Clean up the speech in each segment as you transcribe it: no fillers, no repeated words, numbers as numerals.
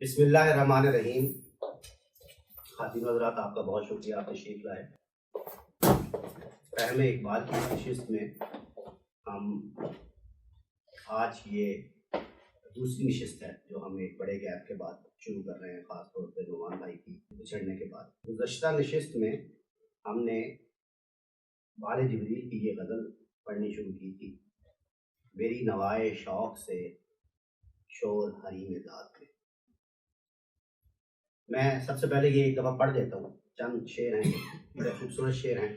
بسم اللہ الرحمن الرحیم۔ خاتون حضرات، آپ کا بہت شکریہ، آپ تشریف لائے۔ فہم اقبال کی نشست میں ہم آج یہ دوسری نشست ہے جو ہم ایک بڑے گیپ کے بعد شروع کر رہے ہیں، خاص طور پہ نعمان بھائی کی بچھڑنے کے بعد۔ گزشتہ نشست میں ہم نے بال جبریل کی یہ غزل پڑھنی شروع کی تھی، میری نوائے شوق سے شور حریم ذات میں۔ میں سب سے پہلے یہ ایک دفعہ پڑھ دیتا ہوں، چند شعر ہیں، بڑے خوبصورت شعر ہیں،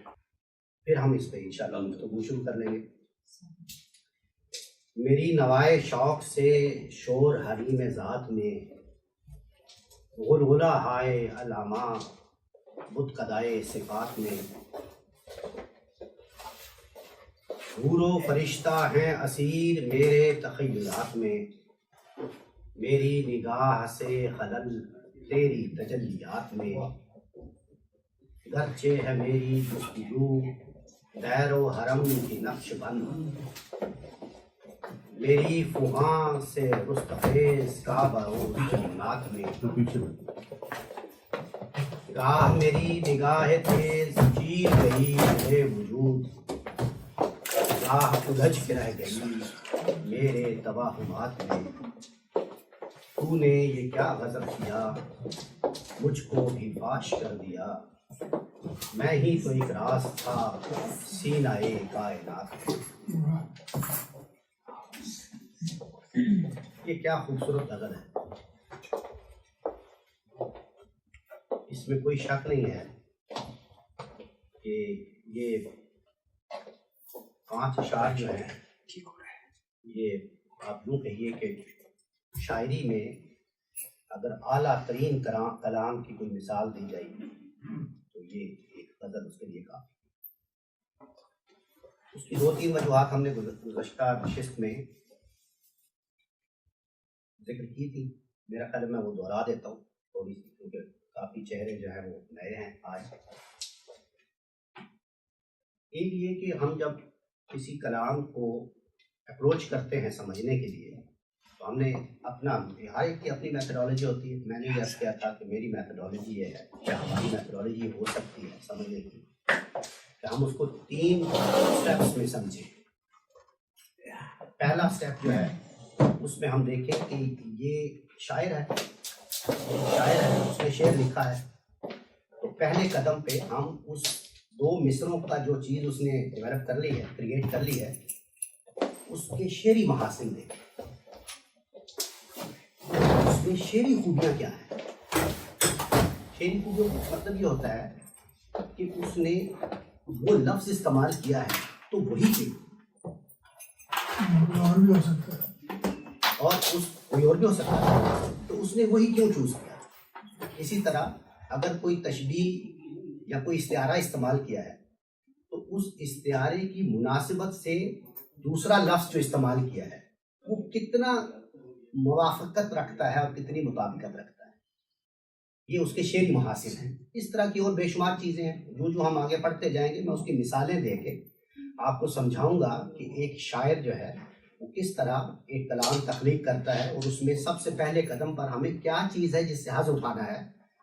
پھر ہم اس پہ انشاءاللہ گفتگو شروع کر لیں گے۔ میری نوائے شوق سے شور حریم ذات میں، غلغلہ ہائے علامہ بت قدائے صفات میں، حور و فرشتہ ہیں اسیر میرے تخیلات میں، میری نگاہ سے خلل تیری تجلیات میں، گرچہ ہے میری جستجو دیر و حرم کی نقش بند، میری فغاں سے رستخیز کعبہ و جنات میں، گاہ میری نگاہ تیز چیر گئی میرے وجود، گاہ الجھ کے رہ گئی میرے توہمات میں، تو نے یہ کیا غضب کیا مجھ کو بھی فاش کر دیا، میں ہی تو ایک راز تھا سینہ کائنات میں۔ یہ کیا خوبصورت غزل ہے، اس میں کوئی شک نہیں ہے کہ یہ 5 اشعار جو ہیں، یہ آپ یوں کہیے کہ شاعری میں اگر اعلیٰ ترین کلام کی کوئی مثال دی جائے گی تو یہ ایک غزل اس کے لیے کافی۔ اس کی 2-3 وجوہات ہم نے گزشتہ نشست میں ذکر کی تھی، میرا خیال میں وہ دہرا دیتا ہوں تھوڑی سی، کیونکہ کافی چہرے جو ہیں وہ نئے ہیں آج۔ ایک یہ کہ ہم جب کسی کلام کو اپروچ کرتے ہیں سمجھنے کے لیے، تو ہم نے اپنا ہر ایک کی اپنی میتھڈالوجی ہوتی ہے۔ میں نے یہ عرض کیا تھا کہ میری میتھڈالوجی یہ ہے، کیا ہماری میتھڈالوجی ہو سکتی ہے سمجھنے کی کہ ہم اس کو 3 سٹیپس میں سمجھیں۔ پہلا سٹیپ جو ہے اس میں ہم دیکھیں کہ یہ شاعر ہے، اس نے شعر لکھا ہے، تو پہلے قدم پہ ہم اس 2 مصروں کا جو چیز اس نے ڈیولپ کر لی ہے، کریٹ کر لی ہے، اس کے شعری محاسن دیکھیں، اس میں شعری خوبیاں کیا ہیں۔ شعری خوبیوں کا مطلب یہ ہوتا ہے کہ اس نے وہ لفظ استعمال کیا ہے تو وہی کیوں، اور بھی ہو سکتا ہے، اور کوئی اور بھی ہو سکتا ہے، تو اس نے وہی کیوں چوز کیا۔ اسی طرح اگر کوئی تشبیہ یا کوئی استعارہ استعمال کیا ہے تو اس استعارے کی مناسبت سے دوسرا لفظ جو استعمال کیا ہے وہ کتنا موافقت رکھتا ہے اور کتنی مطابقت رکھتا ہے، یہ اس کے شعری محاسن ہیں۔ اس طرح کی اور بے شمار چیزیں ہیں، جو ہم آگے پڑھتے جائیں گے میں اس کی مثالیں دے کے آپ کو سمجھاؤں گا کہ ایک شاعر جو ہے وہ کس طرح ایک کلام تخلیق کرتا ہے، اور اس میں سب سے پہلے قدم پر ہمیں کیا چیز ہے جس سے حظ اٹھانا ہے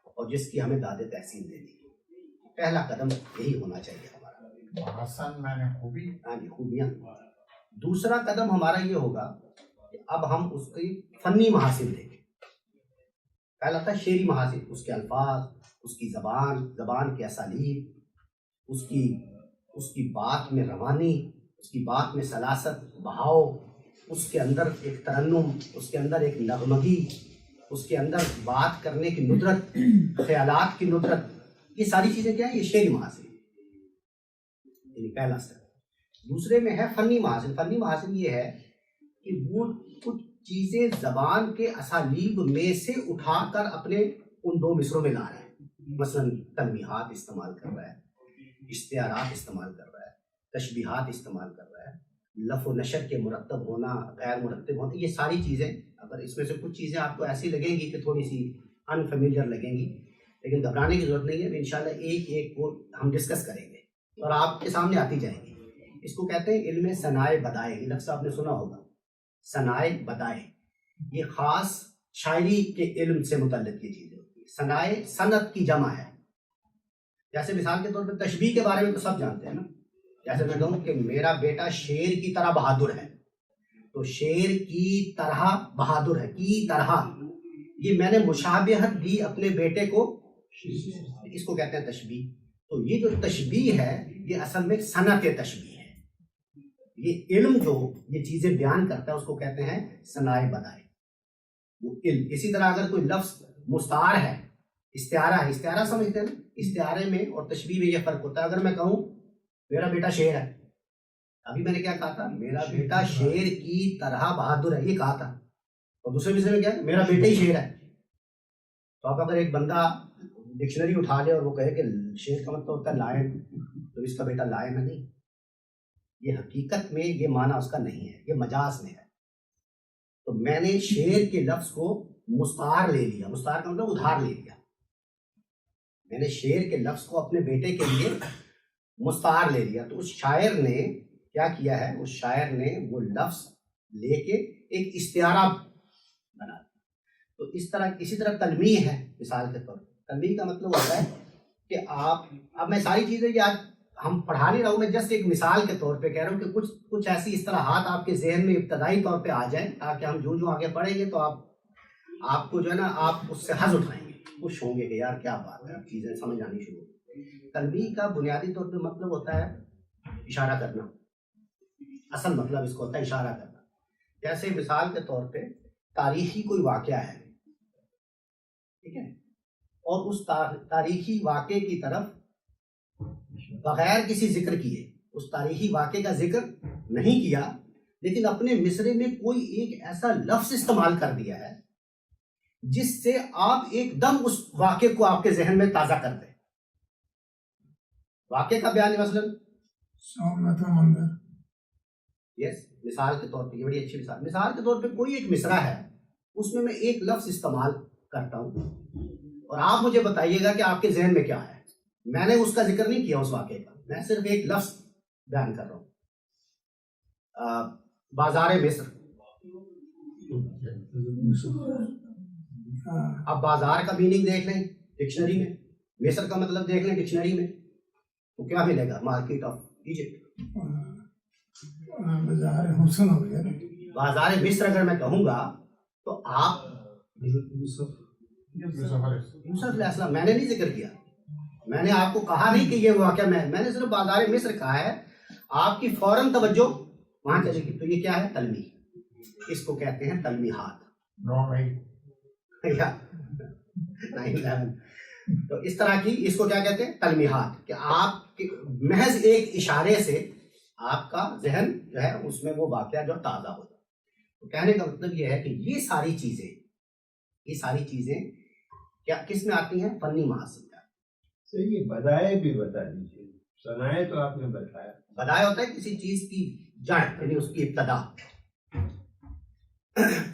اور جس کی ہمیں داد تحسین دینی ہے۔ پہلا قدم یہی ہونا چاہیے ہمارا، محسن میں نے خوبی، ہاں جی، خوبیاں۔ دوسرا قدم ہمارا یہ ہوگا کہ اب ہم اس کی فنی محاسن دیکھیں۔ پہلا تھا شعری محاسن، اس کے الفاظ، اس کی زبان کے اسالیب، اس کی بات میں روانی، اس کی بات میں سلاست، بہاؤ، اس کے اندر ایک ترنم، اس کے اندر ایک نغمگی، اس کے اندر بات کرنے کی ندرت، خیالات کی ندرت، یہ ساری چیزیں کیا ہیں؟ یہ شعری محاسن، یعنی پہلا سٹیپ۔ دوسرے میں ہے فنی محاسن۔ فنی محاسن یہ ہے کہ وہ کچھ چیزیں زبان کے اسالیب میں سے اٹھا کر اپنے ان 2 مصروں میں لا رہا ہے۔ مثلا تنویحات استعمال کر رہا ہے، اشتعارات استعمال کر رہا ہے، تشبیہات استعمال کر رہا ہے، لف و نشر کے مرتب ہونا، غیر مرتب ہونا، یہ ساری چیزیں، اگر اس میں سے کچھ چیزیں آپ کو ایسی لگیں گی کہ تھوڑی سی انفیملیئر لگیں گی، لیکن گھبرانے کی ضرورت نہیں ہے، انشاءاللہ ایک ایک کو ہم ڈسکس کریں گے اور آپ کے سامنے آتی جائیں گی۔ اس کو کہتے ہیں علم صنائع بدائع، یہ لفظ آپ نے سنا ہوگا، صنائع بدائع، یہ خاص شاعری کے علم سے متعلق یہ چیزیں ہوتی ہیں. صنائع صنعت کی جمع ہے. جیسے مثال کے طور پہ تشبیہ کے بارے میں تو سب جانتے ہیں نا. جیسے میں کہوں کہ میرا بیٹا شیر کی طرح بہادر ہے، تو شیر کی طرح بہادر ہے، کی طرح، یہ میں نے مشابہت دی اپنے بیٹے کو، اس کو کہتے ہیں تشبیہ. تو یہ جو تشبیہ ہے یہ اصل میں صنعت تشبیہ ہے. یہ علم جو یہ چیزیں بیان کرتا ہے اس کو کہتے ہیں صنائع بدائع، وہ علم. اسی طرح اگر کوئی لفظ مستعار ہے، استعارہ ہے، استعارہ سمجھتے ہیں نا، استعارے میں اور تشبیہ میں یہ فرق ہوتا ہے. اگر میں کہوں میرا بیٹا شیر ہے، ابھی میں نے کیا کہا تھا؟ میرا بیٹا شیر کی طرح بہادر ہے، یہ کہا تھا. اور دوسرے مثال میں کیا ہے؟ میرا بیٹا ہی شیر ہے. تو اب اگر ایک بندہ ڈکشنری اٹھا لے اور وہ کہے کہ شیر کا مطلب ہوتا ہے لائن، تو اس کا بیٹا لائن ہے، نہیں. یہ حقیقت میں یہ معنی اس کا نہیں ہے، یہ مجاز میں ہے. تو میں نے شیر کے لفظ کو مستعار لے لیا، مستعار کا مطلب ادھار لے لیا. میں نے شیر کے لفظ کو اپنے بیٹے کے لیے مستعار لے لیا. تو اس شاعر نے کیا کیا ہے؟ اس شاعر نے وہ لفظ لے کے ایک استعارہ بنا دیا. تو اسی طرح تلمیح ہے. مثال کے طور پر تلمیح کا مطلب ہوتا ہے کہ آپ، اب میں ساری چیزیں یاد ہم پڑھا نہیں رہا ہوں، میں جسٹ ایک مثال کے طور پہ کہہ رہا ہوں کہ کچھ ایسی اصطلاحات آپ کے ذہن میں ابتدائی طور پہ آ جائیں، تاکہ ہم جو آگے پڑھیں گے تو آپ کو جو ہے نا، آپ اس سے حظ اٹھائیں گے، خوش ہوں گے کہ یار کیا بات ہے، چیزیں سمجھ آنی شروع ہوگی. تلمیح کا بنیادی طور پہ مطلب ہوتا ہے اشارہ کرنا. اصل مطلب اس کو ہوتا ہے اشارہ کرنا. جیسے مثال کے طور پہ تاریخی کوئی واقعہ ہے، ٹھیک ہے، اور اس تاریخی واقعے کی طرف بغیر کسی ذکر کیے، اس تاریخی واقعے کا ذکر نہیں کیا، لیکن اپنے مصرے میں کوئی ایک ایسا لفظ استعمال کر دیا ہے جس سے آپ ایک دم اس واقعے کو آپ کے ذہن میں تازہ کر دیں. واقعے کا بیان مثلا یس، مثال کے طور پہ یہ بڑی اچھی مثال کے طور پہ کوئی ایک مصرع ہے، اس میں ایک لفظ استعمال کرتا ہوں اور آپ مجھے بتائیے گا کہ آپ کے ذہن میں کیا ہے. میں نے اس کا ذکر نہیں کیا اس واقعے کا، میں صرف ایک لفظ بیان کر رہا ہوں. بازار مصر. اب بازار کا میننگ دیکھ لیں ڈکشنری میں، مصر کا مطلب دیکھ لیں ڈکشنری میں، تو کیا ملے گا؟ Market of Egypt. بازار مصر اگر میں کہوں گا تو آپ یوسف علیہ السلام، میں نے نہیں ذکر کیا، میں نے آپ کو کہا نہیں کہ یہ واقعہ میں نے صرف بازار مصر کہا ہے. آپ کی فوراً توجہ وہاں چلے گی. تو یہ کیا ہے؟ تلمیح. اس کو کہتے ہیں تلمیحات. تو اس طرح کی اس کو کیا کہتے ہیں؟ تلمیحات. کہ آپ محض ایک اشارے سے آپ کا ذہن جو ہے اس میں وہ واقعہ جو تازہ ہو جائے. تو کہنے کا مطلب یہ ہے کہ یہ ساری چیزیں کیا کس میں آتی ہیں؟ فنی محاسن کا. یہ بدائع بھی بتا دیجیے. صنائع تو آپ نے بتایا. بدائع ہوتا ہے کسی چیز کی جڑ، یعنی اس کی ابتدا.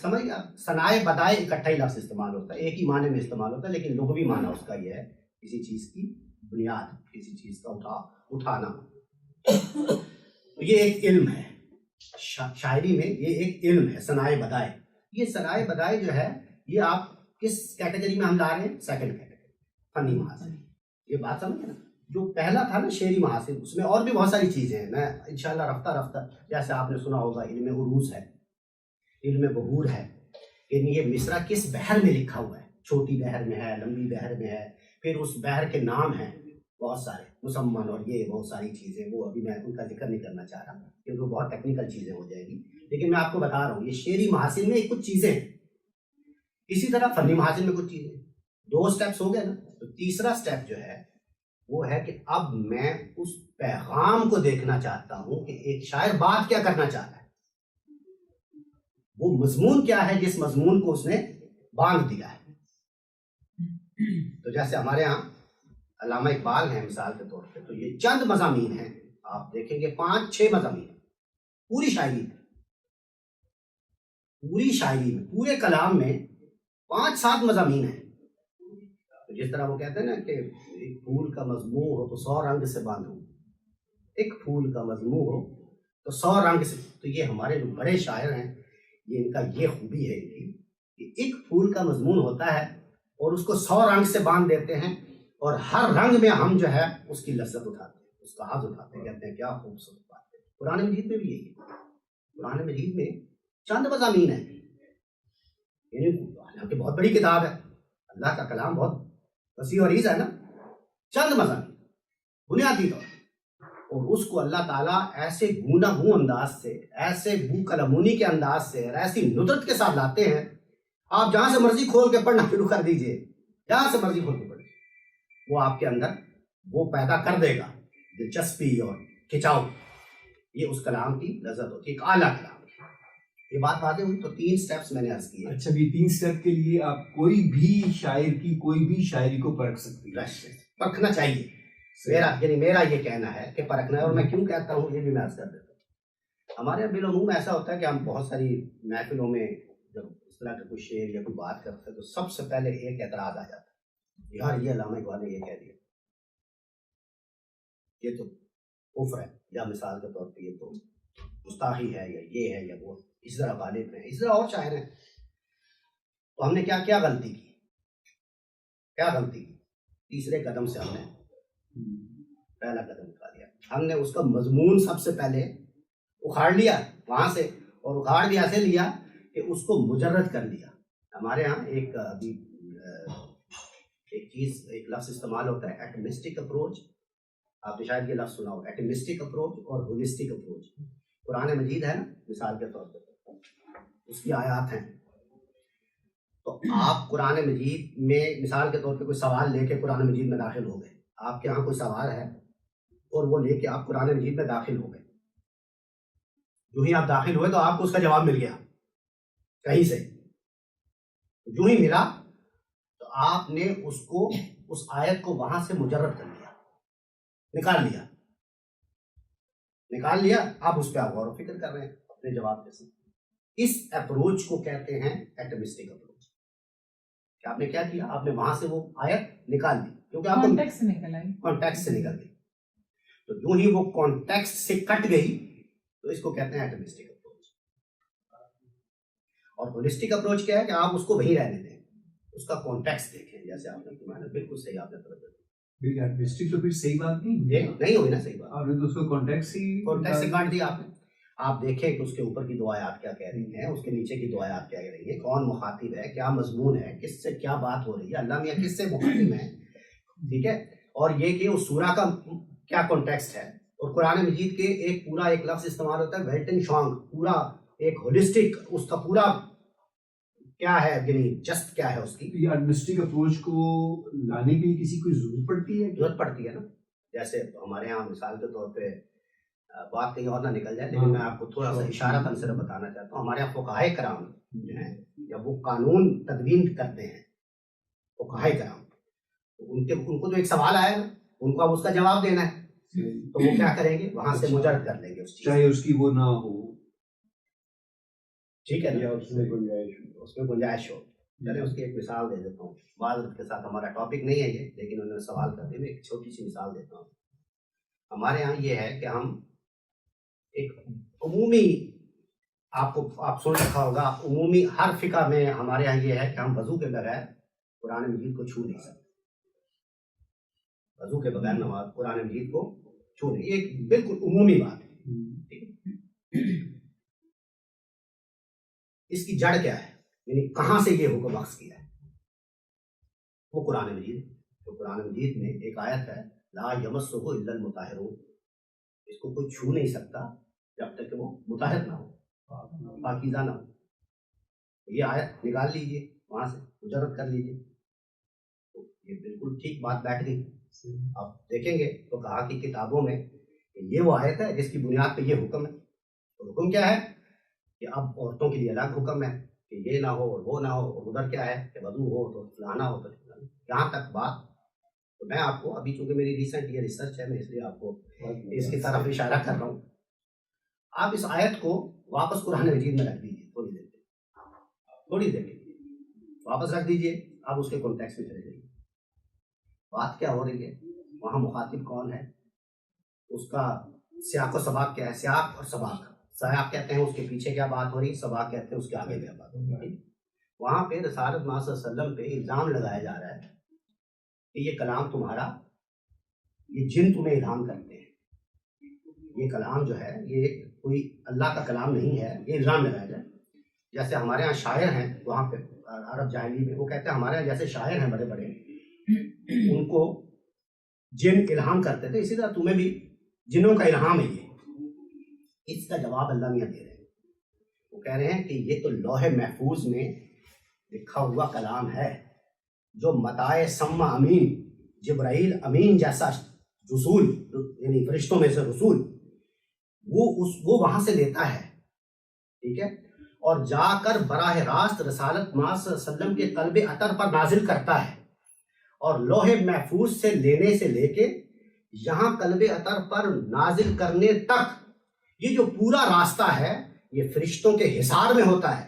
سمجھ گیا؟ صنائع بدائع اکٹھا ہی لفظ استعمال ہوتا ہے، ایک ہی معنی میں استعمال ہوتا ہے، لیکن لغوی معنی اس کا یہ ہے کسی چیز کی بنیاد، کسی چیز کا اٹھانا. تو یہ ایک علم ہے شاعری میں، یہ ایک علم ہے صنائع بدائع. یہ صنائع بدائع جو ہے یہ آپ کس کیٹیگری میں ہم لا رہے ہیں؟ سیکنڈ کیٹیگری، فنی محاسن. یہ بات سمجھ نا؟ جو پہلا تھا نا شعری محاسن، اس میں اور بھی بہت ساری چیزیں ہیں. میں انشاءاللہ رفتہ جیسے آپ نے سنا ہوگا علم عروض ہے، علم بحور ہے، یعنی یہ مصرع کس بحر میں لکھا ہوا ہے، چھوٹی بحر میں ہے، لمبی بحر میں ہے، پھر اس بحر کے نام ہیں بہت سارے، مسمن اور یہ بہت ساری چیزیں، وہ ابھی میں ان کا ذکر نہیں کرنا چاہ رہا کیونکہ وہ بہت ٹیکنیکل چیزیں ہو جائیں گی. لیکن میں آپ کو بتا رہا ہوں یہ شعری محاسن میں کچھ چیزیں ہیں. اسی طرح فنی محاسن میں کچھ چیزیں. 2 سٹیپس ہو گئے نا. تو تیسرا سٹیپ جو ہے وہ ہے کہ اب میں اس پیغام کو دیکھنا چاہتا ہوں کہ ایک شاعر بات کیا کرنا چاہتا ہے، وہ مضمون کیا ہے جس مضمون کو اس نے باندھ دیا ہے. تو جیسے ہمارے ہاں علامہ اقبال ہیں مثال کے طور پہ، تو یہ چند مضامین ہیں، آپ دیکھیں گے 5-6 مضامین پوری شاعری میں، پورے کلام میں 5-7 مضامین ہیں. جس طرح وہ کہتے ہیں نا کہ ایک پھول کا مضمون ہو تو 100 رنگ سے باندھو، ایک پھول کا مضمون ہو تو 100 رنگ سے. تو یہ ہمارے جو بڑے شاعر ہیں، یہ ان کا یہ خوبی ہے ان کی کہ ایک پھول کا مضمون ہوتا ہے اور اس کو 100 رنگ سے باندھ دیتے ہیں اور ہر رنگ میں ہم جو ہے اس کی لذت اٹھاتے ہیں، اس کا حظ اٹھاتے ہیں، کہتے ہیں کیا خوبصورت بات ہے۔ قرآن مجید میں بھی یہی ہے، قرآن مجید میں چند مضامین ہیں، یعنی حالانکہ بہت بڑی کتاب ہے، اللہ کا کلام بہت وسیع و عریض ہے نا، چند مضامین بنیادی طور اور اس کو اللہ تعالیٰ ایسے گونہ گوں انداز سے، ایسے بو کلمونی کے انداز سے اور ایسی ندرت کے ساتھ لاتے ہیں، آپ جہاں سے مرضی کھول کے پڑھنا شروع کر دیجئے، جہاں سے مرضی کھول کے پڑھیں، وہ آپ کے اندر وہ پیدا کر دے گا دلچسپی اور کھچاؤ۔ یہ اس کلام کی لذت ہوتی ہے، ایک اعلیٰ کلام۔ یہ بات واضح ہوئی تو 3 سٹیپس میں نے عرض کیے۔ اچھا بھی 3 سٹیپ کے لیے آپ کوئی بھی شاعر کی کوئی بھی شاعری کو پرکھ سکتے ہیں، پرکھنا چاہیے، میرا یہ کہنا ہے کہ پرکھنا ہے۔ اور میں کیوں کہتا ہوں یہ بھی میں عرض کر دیتا ہوں۔ ہمارے یہاں بالعموم ایسا ہوتا ہے کہ ہم بہت ساری محفلوں میں جب اس طرح کا کوئی شعر یا کوئی بات کرتے ہیں تو سب سے پہلے ایک اعتراض آ جاتا ہے، یار یہ علامہ اقبال نے یہ کہہ دیا، یہ تو کفر ہے، یا مثال کے طور پہ یہ تو گستاخی ہے، یا یہ ہے یا وہ، اس طرح غالب ہیں، اس طرح اور شاعر ہیں۔ تو ہم نے کیا غلطی کی؟ کیا غلطی کی؟ تیسرے قدم سے ہم نے پہلا قدم اٹھا لیا، ہم نے اس کا مضمون سب سے پہلے اکھاڑ لیا وہاں سے، اور اکھاڑ بھی ایسے لیا کہ اس کو مجرد کر لیا۔ ہمارے ہاں ایک چیز، ایک لفظ استعمال ہوتا ہے ایٹمسٹک اپروچ، آپ نے شاید یہ لفظ سنا ہو، ایٹمسٹک اپروچ اور ہولسٹک اپروچ۔ قرآن مجید ہے نا، مثال کے طور پر اس کی آیات ہیں، تو آپ قرآن مجید میں مثال کے طور پہ کوئی سوال لے کے قرآن مجید میں داخل ہو گئے، آپ کے ہاں کوئی سوال ہے اور وہ لے کے آپ قرآن مجید میں داخل ہو گئے، جو ہی آپ داخل ہوئے تو آپ کو اس کا جواب مل گیا کہیں سے، جو ہی ملا تو آپ نے اس کو، اس آیت کو وہاں سے مجرد کر لیا، نکال لیا، آپ اس پہ آپ غور و فکر کر رہے ہیں اپنے جواب کے ساتھ۔ اس اپروچ کو کہتے ہیں ایٹمسٹک اپروچ۔ کہ آپ نے کیا کیا؟ آپ نے وہاں سے وہ آیت نکال دی، کیونکہ آپ کانٹیکسٹ سے نکل گئی، تو جو ہی وہ کانٹیکسٹ سے کٹ گئی تو اس کو کہتے ہیں ایٹمسٹک اپروچ۔ اور ہولسٹک اپروچ کیا ہے کہ آپ اس کو وہیں رہنے دیں، اس کا کانٹیکسٹ دیکھیں، جیسے آپ نے بالکل صحیح آپ نے توجہ دی، ایٹمسٹک تو پھر صحیح بات نہیں ہوئی نا، صحیح بات، آپ نے تو اس کو کانٹیکسٹ سے کاٹ دیا آپ نے۔ آپ دیکھیں کہ اس کے اوپر کی 2 آیات کیا کہہ رہی ہیں، اس کے نیچے کی 2 آیات کیا کہہ رہی ہیں، کون مخاطب ہے، کیا مضمون ہے، کس سے کیا بات ہو رہی ہے، اللہ میاں کس سے مخاطب ہے، ٹھیک ہے، اور یہ کہ اس سورہ کا کیا کانٹیکسٹ ہے۔ اور قرآن مجید کے ایک لفظ استعمال ہوتا ہے ویلٹن شانگ، پورا ایک ہولسٹک، اس کا پورا کیا ہے، یعنی جسٹ کیا ہے اس کی۔ یہ ایٹمسٹک اپروچ کو لانے کے لیے کسی کو ضرورت پڑتی ہے؟ ضرورت پڑتی ہے نا، جیسے ہمارے ہاں مثال کے طور پہ بات کہیں اور نہ نکل جائے، لیکن میں آپ کو تھوڑا سا اشارہ صرف بتانا چاہتا ہوں۔ ہمارے یہاں فقہائے کرام جو ہیں، جب وہ قانون تدوین کرتے ہیں، فقہائے کرام، ان کو تو ایک سوال آیا نا، ان کو اب اس کا جواب دینا ہے، تو وہ کیا کریں گے؟ وہاں سے مجرد کر لیں گے اس چیز، چاہے اس کی وہ نہ ہو، ٹھیک ہے نا، اس میں گنجائش ہو۔ چلیں اس کی ایک مثال دے دیتا ہوں، معذرت کے ساتھ ہمارا ٹاپک نہیں ہے یہ، لیکن انہوں نے سوال کرتے ہوئے ایک چھوٹی سی مثال دیتا ہوں۔ ہمارے یہاں یہ ہے کہ ہم ایک عمومی، آپ سن رکھا ہوگا، عمومی ہر فقہ میں ہمارے یہاں یہ ہے کہ ہم وضو کے بغیر قرآن مجید کو چھو نہیں سکتے، وضو کے بغیر نماز قرآن مجید کو چھو نہیں، یہ ایک بالکل عمومی بات ہے۔ اس کی جڑ کیا ہے، یعنی کہاں سے یہ حکم اخذ کیا ہے؟ وہ قرآن مجید، تو قرآن مجید میں ایک آیت ہے، لا یمسہ الا المطہرون، اس کو کوئی چھو نہیں سکتا جب تک کہ وہ مطہر نہ ہو، پاکیزہ نہ ہو۔ یہ آیت نکال لیجئے وہاں سے، مجرد کر لیجئے، تو یہ بالکل ٹھیک بات بیٹھ گئی۔ آپ دیکھیں گے تو کہا کہ کتابوں میں یہ وہ آیت ہے جس کی بنیاد پہ یہ حکم ہے۔ تو حکم کیا ہے کہ اب عورتوں کے لیے الگ حکم ہے کہ یہ نہ ہو اور وہ نہ ہو، اور ادھر کیا ہے کہ وضو ہو تو فلانا ہو تو فلانا۔ یہاں تک بات، تو میں آپ کو ابھی چونکہ میری ریسنٹ یہ ریسرچ ہے، میں اس لیے آپ کو اس کی طرف اشارہ کر رہا ہوں۔ آپ اس آیت کو واپس قرآن مجید میں رکھ دیجیے، تھوڑی دیر کے لیے واپس رکھ دیجیے، آپ اس کے کانٹیکسٹ میں چلے جائیے، بات کیا ہو رہی ہے، وہاں مخاطب کون ہے، اس کا سیاق و سباق کیا ہے۔ سیاق اور سباق، سیاق کہتے ہیں اس کے پیچھے کیا بات ہو رہی ہے، سباق کہتے ہیں اس کے آگے کیا بات ہو رہی ہے۔ وہاں پہ رسالت محمد صلی اللہ علیہ وسلم پہ الزام لگایا جا رہا ہے کہ یہ کلام تمہارا، یہ جن تمہیں الہام کرتے ہیں، یہ کلام جو ہے یہ کوئی اللہ کا کلام نہیں ہے، یہ الزام لگایا جائے. جیسے ہمارے ہاں شاعر ہیں وہاں پہ عرب جاہلی میں، وہ کہتے ہیں ہمارے یہاں جیسے شاعر ہیں بڑے بڑے، ان کو جن الہام کرتے تھے، اسی طرح تمہیں بھی جنوں کا الہام ہے. یہ اس کا جواب اللہ میاں دے رہے ہیں. وہ کہہ رہے ہیں کہ یہ تو لوح محفوظ میں لکھا ہوا کلام ہے، جو متاع سما امین، جبرائیل امین جیسا رسول، یعنی فرشتوں میں سے رسول، وہ وہاں سے لیتا ہے، ٹھیک ہے، اور جا کر براہ راست رسالت محمد صلی اللہ علیہ وسلم کے قلب اطہر پر نازل کرتا ہے. اور لوح محفوظ سے لینے سے لے کے یہاں قلب اطہر پر نازل کرنے تک یہ جو پورا راستہ ہے یہ فرشتوں کے حصار میں ہوتا ہے.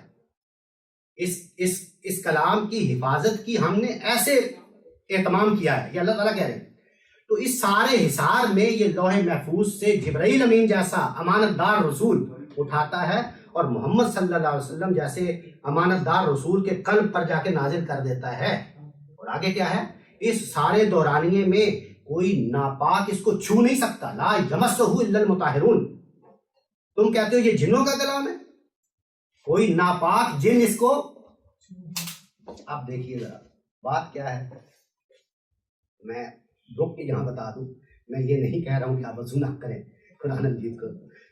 اس کلام کی حفاظت کی ہم نے ایسے اہتمام کیا ہے، یہ اللہ تعالیٰ کہہ رہے ہیں. تو اس سارے حصار میں یہ لوح محفوظ سے جبرائیل امین جیسا امانت دار رسول اٹھاتا ہے اور محمد صلی اللہ علیہ وسلم جیسے امانت دار رسول کے قلب پر جا کے نازل کر دیتا ہے. اور آگے کیا ہے، اس سارے دورانیے میں کوئی ناپاک اس کو چھو نہیں سکتا. لا یمسہ الا المطہرون. تم کہتے ہو یہ جنوں کا کلام ہے، کوئی ناپاک جن اس کو، آپ دیکھیے ذرا بات کیا ہے. میں رک کے یہاں بتا دوں، میں یہ نہیں کہہ رہا ہوں کہ آپ وضو نہ کریں قرآن مجید کو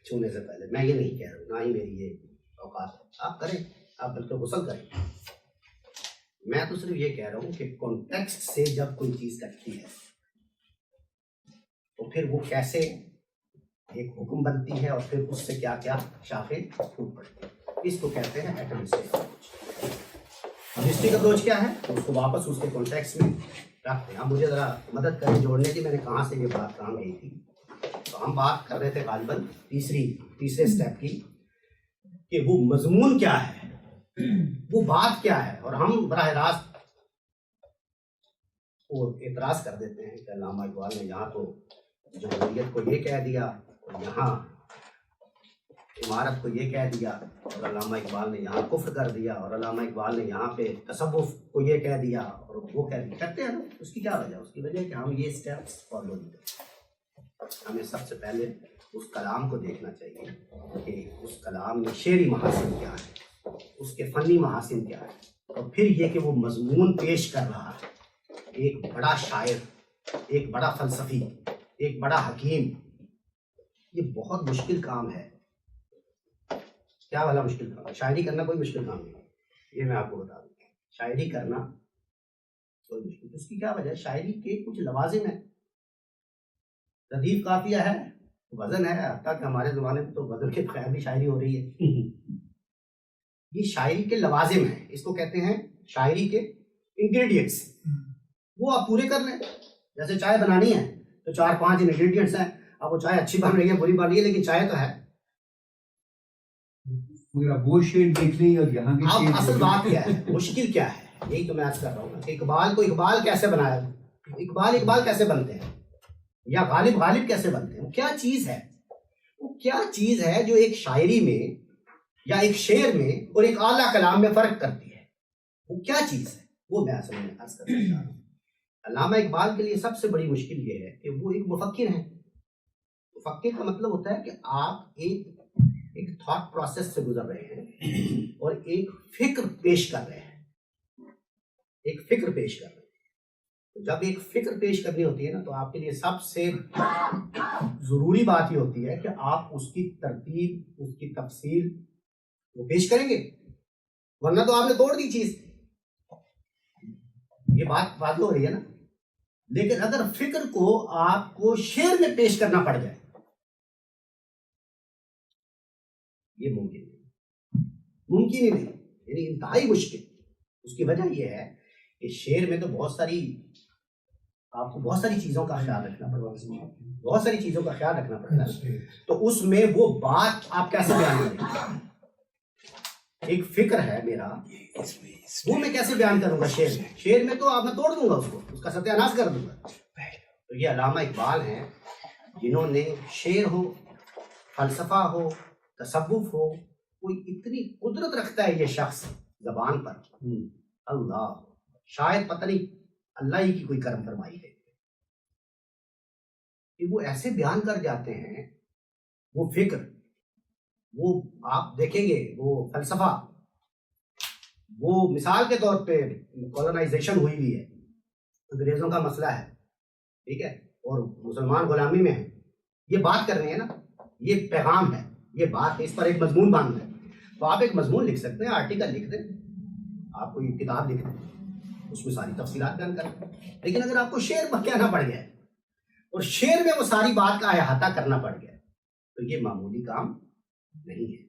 چھونے سے پہلے، میں یہ نہیں کہہ رہا ہوں، نہ ہی میری یہ اوقات ہے. آپ کریں، آپ بلکہ غسل کریں. میں تو صرف یہ کہہ رہا ہوں کہ کانٹیکسٹ سے جب کوئی چیز کٹتی ہے تو پھر وہ کیسے ایک حکم بنتی ہے اور پھر اس سے کیا کیا شاخیں پھوٹ پڑتی ہیں. اس کو کہتے ہیں ایٹمسٹک اپروچ. ہسٹرک اپروچ کیا ہے، اس کو واپس اس کے کانٹیکسٹ میں رکھتے ہیں. اب مجھے ذرا مدد کریں جوڑنے کی، میں نے کہاں سے یہ بات کہاں گئی تھی. تو ہم بات کر رہے تھے غالباً تیسرے اسٹیپ کی کہ وہ مضمون کیا ہے، وہ بات کیا ہے. اور ہم براہ راست وہ اعتراض کر دیتے ہیں کہ علامہ اقبال نے یہاں تو جمہوریت کو یہ کہہ دیا، اور یہاں عمارت کو یہ کہہ دیا، اور علامہ اقبال نے یہاں کفر کر دیا، اور علامہ اقبال نے یہاں پہ تصوف کو یہ کہہ دیا اور وہ کہہ دیا. کرتے ہیں نا. اس کی کیا وجہ؟ اس کی وجہ ہے کہ ہم یہ اسٹیپس فالو نہیں کرتے. ہمیں سب سے پہلے اس کلام کو دیکھنا چاہیے کہ اس کلام میں شعری محاسن کیا ہے، اس کے فنی محاسن کیا ہے، اور پھر یہ کہ وہ مضمون پیش کر رہا ہے. ایک بڑا شاعر، ایک بڑا فلسفی، ایک بڑا حکیم، یہ بہت مشکل کام ہے. کیا والا مشکل کام ہے؟ شاعری کرنا کوئی مشکل کام نہیں ہے، یہ میں آپ کو بتا دوں. شاعری کرنا کوئی مشکل، اس کی کیا وجہ ہے؟ شاعری کے کچھ لوازم ہیں. ردیف قافیہ ہے، وزن ہے، حتیٰ کہ ہمارے زمانے میں تو وزن کے بغیر بھی شاعری ہو رہی ہے. یہ شاعری کے لوازم ہیں، اس کو کہتے ہیں شاعری کے انگریڈینٹس. وہ آپ پورے کر لیں. جیسے چائے بنانی ہے تو 4-5 انگریڈینٹس ہیں. اب وہ چائے اچھی بن رہی ہے، بری بن رہی ہے، لیکن چائے تو ہے. وہ شعر دیکھ لیں اور یہاں اب اصل بات کیا ہے، مشکل کیا ہے، یہی تو میں عرض کر رہا ہوں کہ اقبال کو اقبال کیسے بنایا، اقبال کیسے بنتے ہیں، یا غالب کیسے بنتے ہیں. وہ کیا چیز ہے، وہ کیا چیز ہے جو ایک شاعری میں یا ایک شعر میں اور ایک اعلیٰ کلام میں فرق کرتی ہے. وہ کیا چیز ہے، وہ میں اصل میں عرض کرنا چاہ رہا ہوں. علامہ اقبال کے لیے سب سے بڑی مشکل یہ ہے کہ وہ ایک مفکر ہیں. مفکر کا مطلب ہوتا ہے کہ آپ ایک تھاٹ پروسیس سے گزر رہے ہیں اور ایک فکر پیش کر رہے ہیں. جب ایک فکر پیش کرنی ہوتی ہے نا، تو آپ کے لیے سب سے ضروری بات یہ ہوتی ہے کہ آپ اس کی ترتیب، اس کی تفصیل وہ پیش کریں گے، ورنہ تو آپ نے توڑ دی چیز. یہ بات واضح ہو رہی ہے نا. لیکن اگر فکر کو آپ کو شعر میں پیش کرنا پڑ جائے، یہ ممکن ہی نہیں، یعنی انتہائی مشکل. اس کی وجہ یہ ہے کہ شعر میں تو آپ کو بہت ساری چیزوں کا خیال رکھنا پڑتا ہے. تو اس میں وہ بات آپ کیسے بیان کریں گے؟ ایک فکر ہے میرا، وہ میں کیسے بیان کروں گا شعر میں تو میں توڑ دوں گا، اس کا ستیہ ناش کر دوں گا. تو یہ علامہ اقبال ہیں جنہوں نے شعر ہو، فلسفہ ہو، تصوف ہو، کوئی اتنی قدرت رکھتا ہے یہ شخص زبان پر، اللہ شاید پتہ نہیں اللہ ہی کی کوئی کرم فرمائی ہے کہ وہ ایسے بیان کر جاتے ہیں، وہ فکر، وہ آپ دیکھیں گے وہ فلسفہ، وہ مثال کے طور پہ کولونائزیشن ہوئی ہوئی ہے، انگریزوں کا مسئلہ ہے، ٹھیک ہے، اور مسلمان غلامی میں ہے، یہ بات کر رہے ہیں نا، یہ پیغام ہے، یہ بات ہے، اس پر ایک مضمون باندھ ہے، تو آپ ایک مضمون لکھ سکتے ہیں، آرٹیکل لکھ دیں، آپ کوئی کتاب لکھ دیں، اس میں ساری تفصیلات بیان کریں، لیکن اگر آپ کو شعر پر کہنا پڑ گیا اور شعر میں وہ ساری بات کا احاطہ کرنا پڑ گیا تو یہ معمولی کام نہیں ہے۔